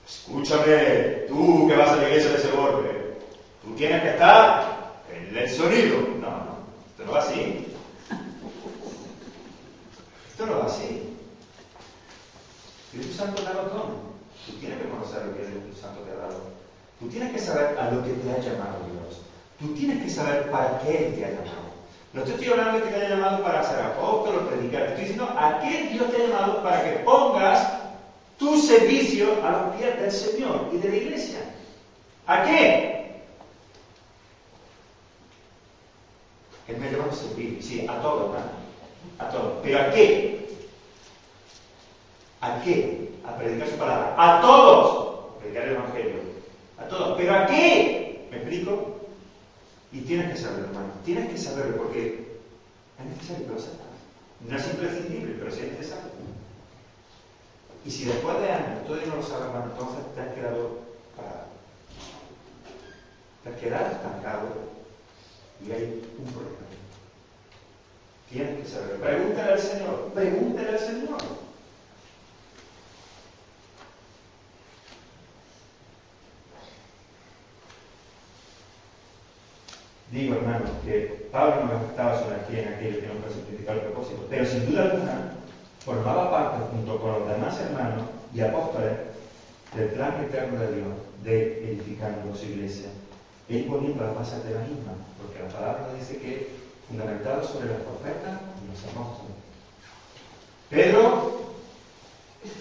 escúchame, tú que vas a la iglesia de ese borde, tú tienes que estar en el sonido. No, esto no va así. Esto no va así. El Espíritu Santo te ha dado don. Tú tienes que conocer lo que el Espíritu Santo te ha dado. Tú tienes que saber a lo que te ha llamado Dios. Tú tienes que saber para qué Él te ha llamado. No te estoy hablando de que te haya llamado para ser apóstol o predicar. Te estoy diciendo a qué Dios te ha llamado para que pongas tu servicio a los pies del Señor y de la iglesia. ¿A qué? Él me llama a servir. Sí, a todos, ¿no? A todos. ¿Pero a qué? ¿A qué? A predicar su palabra. ¡A todos! A predicar el Evangelio. A todos. ¿Pero a qué? ¿Me explico? Y tienes que saberlo, hermano. Tienes que saberlo porque es necesario que lo sepas. No es imprescindible, pero sí es necesario. Y si después de años todavía no lo sabes, hermano, entonces te has quedado parado. Te has quedado estancado y hay un problema. Tienes que saberlo. Pregúntale al Señor. Pregúntale al Señor. Digo, hermanos, que Pablo no estaba solo aquí en aquello que no fue simplificar el propósito, pero sin duda alguna formaba parte, junto con los demás hermanos y apóstoles, del plan eterno de Dios de edificando su iglesia. Él poniendo las bases de la misma, porque la palabra nos dice que fundamentado sobre los profetas y los apóstoles. Pedro,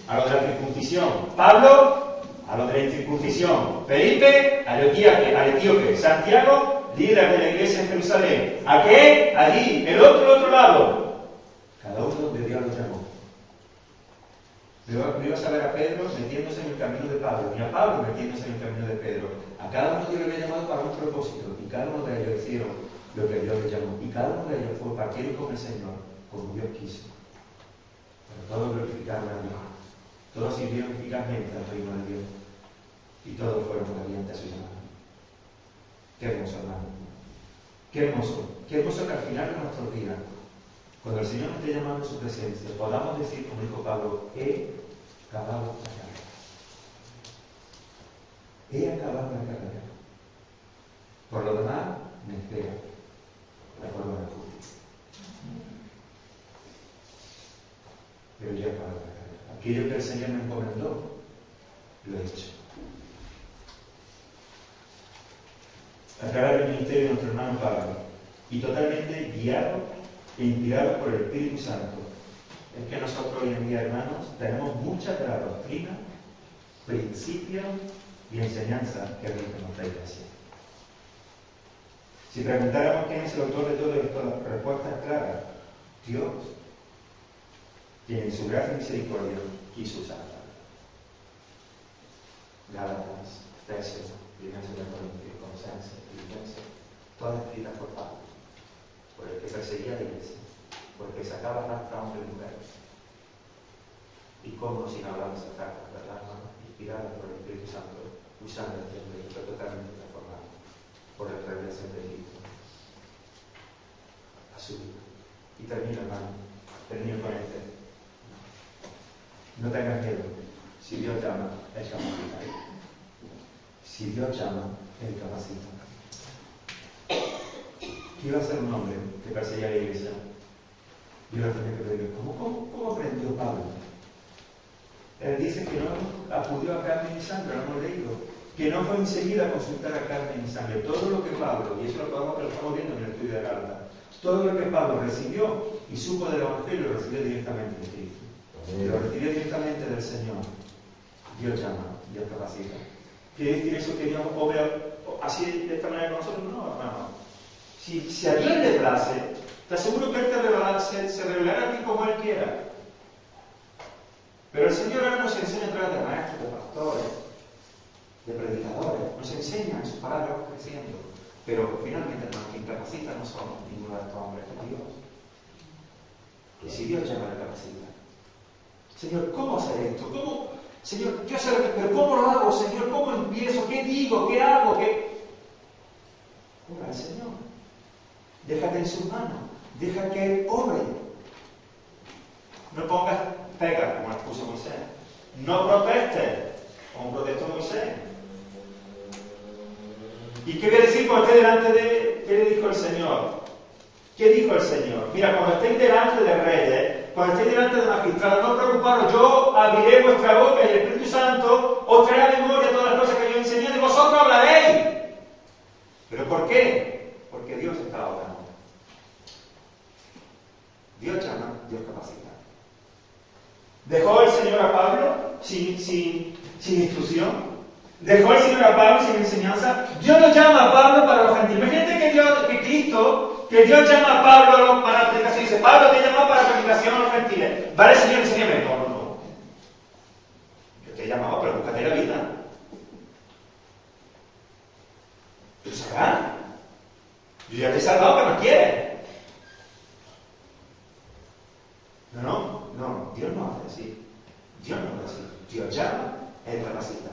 a lo de la circuncisión. Pablo, a lo de la incircuncisión. Felipe, al etíope. Santiago, líder de la iglesia en Jerusalén. ¿A qué? Allí, el otro lado. Cada uno donde Dios lo llamó. No ibas a ver a Pedro metiéndose en el camino de Pablo, ni a Pablo metiéndose en el camino de Pedro. A cada uno Dios le había llamado para un propósito, y cada uno de ellos hicieron lo que Dios les llamó. Y cada uno de ellos fue partieron con el Señor, como Dios quiso. Pero todos glorificaron a Dios. Todos sirvieron eficazmente al reino de Dios. Y todos fueron obedientes a su llamado. Qué hermoso, hermano. Qué hermoso. Qué hermoso que al final de nuestros días, cuando el Señor nos esté llamando en su presencia, podamos decir, como dijo Pablo, he acabado la carrera. He acabado la carrera. Por lo demás, me espera la corona de justicia. Pero ya he acabado la carrera. Aquello que el Señor me encomendó, lo he hecho. Acabar el ministerio de nuestro hermano Pablo, y totalmente guiado e inspirados por el Espíritu Santo. Es que nosotros hoy en día, hermanos, tenemos muchas de las doctrinas, principios y enseñanzas que rigen nuestra iglesia. Si preguntáramos quién es el autor de todo esto, la respuesta es clara: Dios, quien en su gracia y misericordia quiso usarla. Gálatas, Efesios, 1 Corintios, Colosenses, Filipenses, todas escritas por Pablo, por el que perseguía a la iglesia, por el que sacaba a hombres y mujeres. Y cómo sin hablar de esas cartas, ¿verdad, hermano? Inspiradas por el Espíritu Santo, usando el templo y fue totalmente transformado por la revelación de Cristo a su vida. Y termino, hermano, termino con este. No tengas miedo. Si Dios te ama, Él te ama. Si Dios llama, Él capacita. ¿Qué iba a ser un hombre que perseguía a la iglesia? Yo lo tenía que pedir. ¿Cómo aprendió Pablo? Él dice que no acudió a carne y sangre, lo hemos leído. Que no fue enseguida a consultar a carne y sangre. Todo lo que Pablo, y eso lo estamos viendo en el estudio de Gálatas, todo lo que Pablo recibió y supo del Evangelio lo recibió directamente de Cristo. Lo recibió directamente del Señor. Dios llama, Dios capacita. ¿Quiere decir eso que Dios obra así de esta manera con nosotros? No, hermano. Si a Dios le place, te aseguro que Él se revelará a ti como Él quiera. Pero el Señor ahora nos enseña a través de maestros, de pastores, de predicadores, nos enseña en su palabra creciendo. Pero finalmente, hermano, quien capacita no somos ninguno de estos hombres, es Dios. Y si Dios llama, le capacita. Señor, ¿cómo hacer esto? ¿Cómo? Señor, yo sé, pero ¿cómo lo hago, Señor? ¿Cómo empiezo? ¿Qué digo? ¿Qué hago? Ora al Señor. Déjate en sus manos. Deja que Él obre. No pongas pegas, como las puso Moisés. No protestes, como protestó Moisés. ¿Y qué voy a decir cuando esté delante de... ¿Qué le dijo el Señor? ¿Qué dijo el Señor? Mira, cuando estéis delante de reyes, cuando estéis delante de magistrados, no preocuparos, yo abriré vuestra boca y el Espíritu Santo os traerá a memoria todas las cosas que yo he enseñado y vosotros hablaréis. ¿Pero por qué? Porque Dios está orando. Dios llama, Dios capacita. ¿Dejó el Señor a Pablo sin instrucción? ¿Dejó el Señor a Pablo sin enseñanza? Dios no llama a Pablo para los gentiles. Imagínate que Dios llama a Pablo para la predicación y dice, Pablo te llamó para la predicación a los gentiles. Vale, Señor, enséñame. No. Yo te he llamado, pero búscate la vida. ¿Tú sabrás? Yo ya te he salvado, ¿qué más quieres? No, Dios no hace así. Dios no hace así. Dios llama, Él capacita.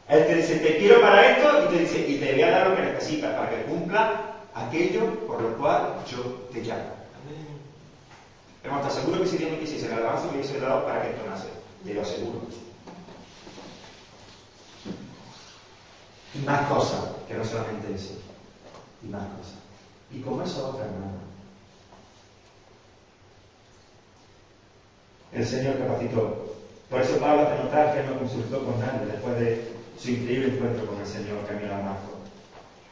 Él te dice, te quiero para esto, y te dice, y te voy a dar lo que necesitas para que cumpla aquello por lo cual yo te llamo. Pero te aseguro que si Dios me quisiese, el alabanza me hubiese dado para que esto nace. Te lo aseguro. Y más cosas, que no solamente eso. Y más cosas. Y como eso otra, hermano. El Señor capacitó. Por eso Pablo hace notar que él no consultó con nadie después de su increíble encuentro con el Señor camino a Damasco.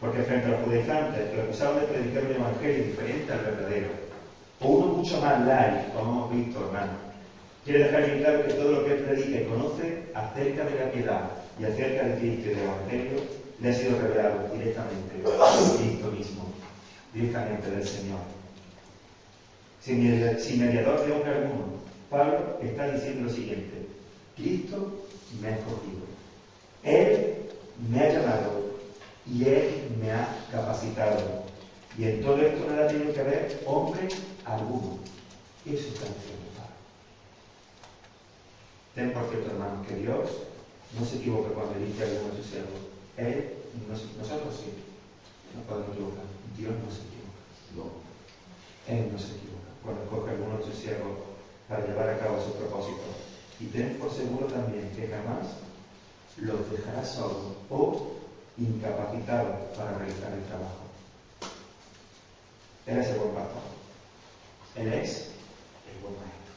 Porque frente a los judaizantes que lo acusaban de predicar un evangelio diferente al verdadero, o uno mucho más light, como hemos visto, hermano, quiere dejar bien claro que todo lo que él predica y conoce acerca de la piedad y acerca del Cristo y del evangelio le ha sido revelado directamente por Cristo mismo, directamente del Señor. Sin mediador de hombre alguno, Pablo está diciendo lo siguiente: Cristo me ha escogido, Él me ha llamado y Él me ha capacitado. Y en todo esto no ha tenido que ver hombre alguno. Eso está diciendo Pablo. Ten por cierto, hermanos, que Dios no se equivoca cuando elige a alguno de sus siervos. Nosotros sí, no podemos equivocar. Dios no se equivoca. No. Él no se equivoca cuando escoge a alguno de sus siervos para llevar a cabo sus propósitos. Y ten por seguro también que jamás los dejará solos o incapacitados para realizar el trabajo. Él es el buen pastor. Él es el buen maestro.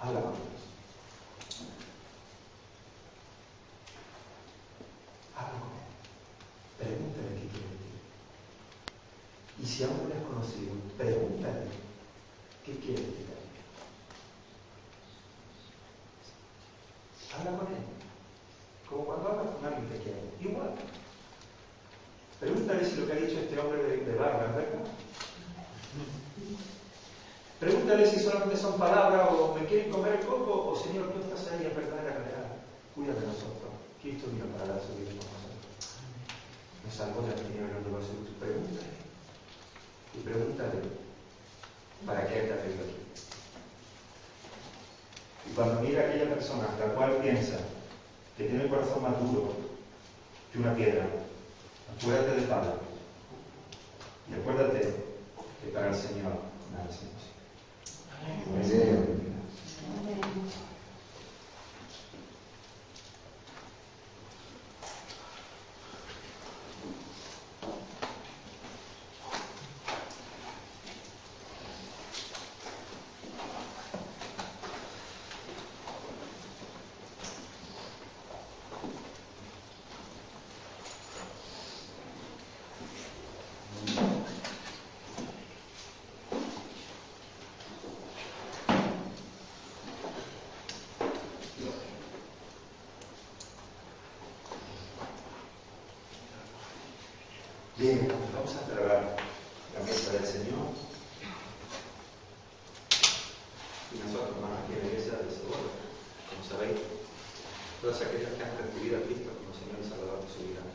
Habla con Dios. Habla con Él. Pregúntale qué quiere decir. Y si aún no le has conocido, pregúntale qué quiere decir. Habla con Él. Como cuando hablas con alguien que quiere. Igual. Pregúntale si lo que ha dicho este hombre de Barba es verdad. Pregúntale si solamente son palabras o me quieren comer el coco o Señor, tú estás ahí, es verdad, era real. Cuida de nosotros. Cristo vino para dar su vida por nosotros. Nos salvó de la tiniebla y nos llevó a su luz. Pregúntale. Y pregúntale para qué te ha traído aquí. Y cuando mira a aquella persona la cual piensa que tiene el corazón más duro que una piedra, acuérdate de Pablo. Y acuérdate que para el Señor nada es imposible. Amén. Bien, vamos a celebrar la mesa del Señor. Y nosotros, hermanos, aquí en la iglesia de Seguro, como sabéis, todos aquellos que han recibido a Cristo como Señor y Salvador de su vida,